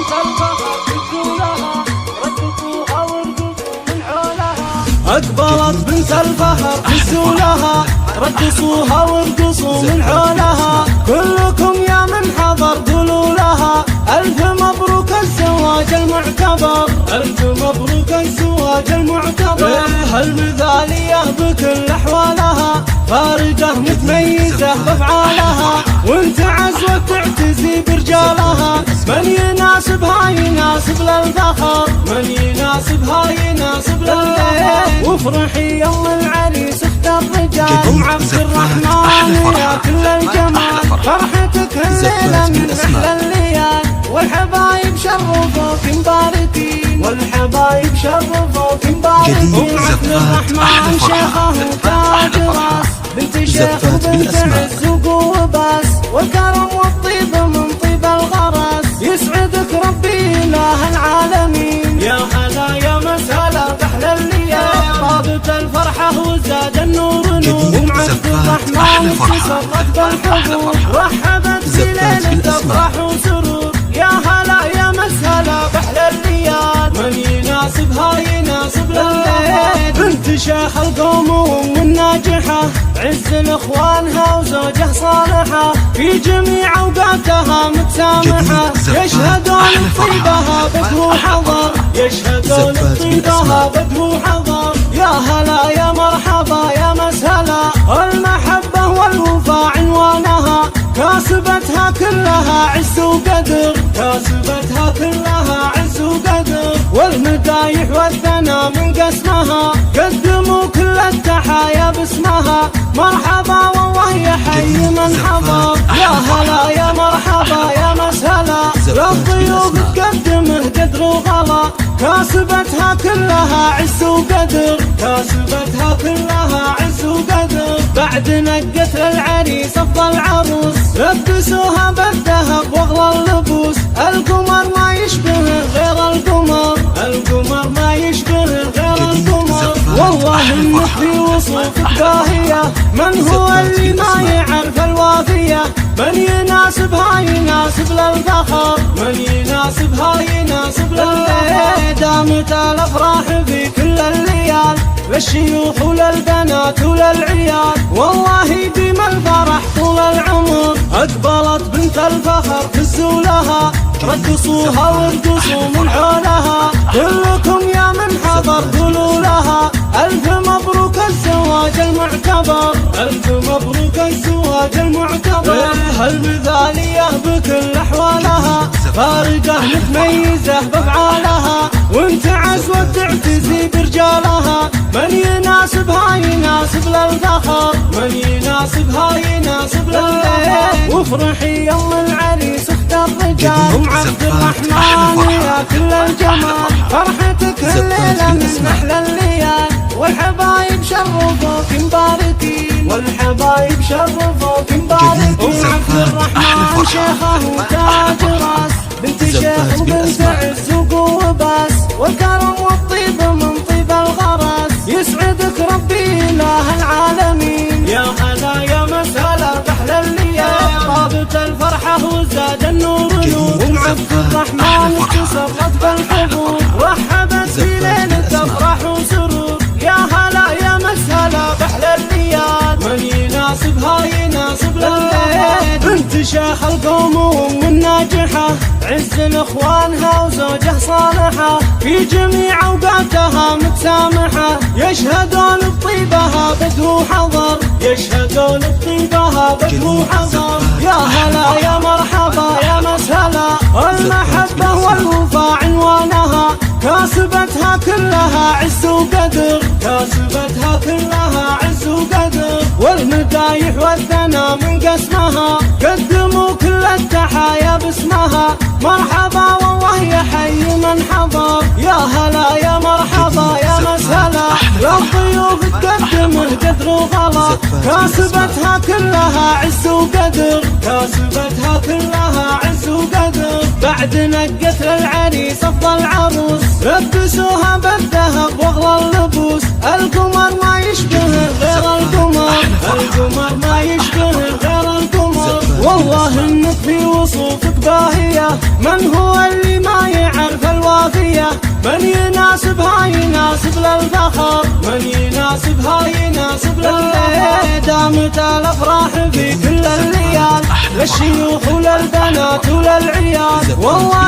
بنت الفخر هزوا لها رقصوها وارقصوا من حولها. أقبلت بنت الفخر هزوا لها رقصوها وارقصوا من حولها. كلكم يا من حضر قولوا لها ألف مبروك الزواج المعتبر، ألف مبروك الزواج المعتبر. هالمثالية بكل أحوالها فارقة متميزة بأفعالها، وانت عزوة تعتزي برجالها. من يناسبها يناسب للفخر، من يناسبها يناسب للفخر. وافرحي يوم العريس اختار رجال ام عبد الرحمن يا كل الجمال. فرحتك الليلة من أحلى الليال، والحبايب شرفوك مباركين، والحبايب شرفوك مباركين. ام عبد الرحمن شيخه وتاج راس، بنت شيخ وبنت عز وقوة باس، والكرم والطيب من طيب الغرس. يسعدك ربي إله العالمين، يا هلا يا مسهلا بأحلى الليال. طابت الفرحة وزاد النور نور، ام عبد الرحمن تسرت بالحضور، رحبت بليلة افراح وسرور. يا هلا يا مسهلا بأحلى الليال، من يناسبها يناسب للفخر. بنت شيخ القوم والناجحة، عز لاخوانها وزوجه صالحة، في جميع اوقاتها متسامحة. يشهدون بطيبها بدر وحضر، يشهدون بطيبها بدر وحضر. يا هلا يا مرحبا يا مسهلا، المحبة والوفاء عنوانها، كاسبتها كلها عز وقدر، كاسبتها كلها عز وقدر. والمدايح والثناء من قسمها، قدموا كل التحايا باسمها. مرحبا والله يا حي من حضر، يا هلا يا مرحبا يا مسهلا. للضيوف تقدمه قدر وغلا، كاسبتها كلها عز وقدر، كاسبتها كلها عز وقدر. بعد نقت للعريس افضل عروس، لبسوها بالذهب واغلى اللبوس. القمر ما يشبه غير القمر، القمر ما يشبه غير القمر. والله انك في وصوفك باهية، من هو اللي ما يعرف الوافية. من يناسبها يناسب للفخر، من يناسبها يناسب للفخر. دامت الافراح في كل الليال، للشيوخ وللبنات وللعيال، والله ديم الفرح طول العمر. أقبلت بنت الفخر هزوا لها رقصوها وارقصوا من حولها. كلكم يا من حضر قولوا لها ألف مبروك الزواج المعتبر، ألف مبروك الزواج المعتبر. هالمثالية بكل أحوالها فارقة متميزة بأفعالها، وانت عزوة تعتزي برجالها. من يناسبها يناسب للفخر، من يناسبها يناسب للفخر. وافرحي يوم العريس اختار رجال ام عبد الرحمن يا كل الجمال. فرحتك الليلة من أحلى الليال، والحبايب شرفوك مباركين، والحبايب شرفوك مباركين. ام عبد الرحمن شيخه وتاج راس، بنت شيخ وبنت عز وقوة باس، والكرم والطيب من طيب الغرس. يسعدك ربي إله العالمين، يا هلا يا مسهلا بأحلى الليال. طابت الفرحة وزاد النور نور، ام عبد الرحمن تسرت بالحضور، رحبت بليلة افراح وسرور. يا هلا يا مسهلا بأحلى الليال، من يناسبها يناسب للفخر. بنت شيخ القوم والناجحة، عز لاخوانها وزوجه صالحة، في جميع اوقاتها متسامحة. يشهدون بطيبها بدر وحضر، يشهدون بطيبها بدر وحضر. يا هلا يا مرحبا يا مسهلا، المحبة والوفاء عنوانها، كاسبتها كلها عز وقدر، كاسبتها كلها عز وقدر. والمدايح والثناء من قسمها، قدموا كل التحايا باسمها. مرحبا والله يا حي من حضر، يا هلا يا مرحبا يا مسهلا. للضيوف تقدمه قدر وغلا، كاسبتها كلها عز وقدر، كاسبتها كلها عز وقدر. بعد نقت للعريس افضل عروس، لبسوها بالذهب واغلى اللبوس. القمر ما يشبه غير القمر، القمر ما يشبه غير القمر. والله انك في وصوفك باهية، من هو اللي ما يعرف الوافية؟ من يناسبها يناسب للفخر، من يناسبها يناسب للفخر. دامت الافراح في كل الليال، للشيوخ وللبنات وللعيال، والله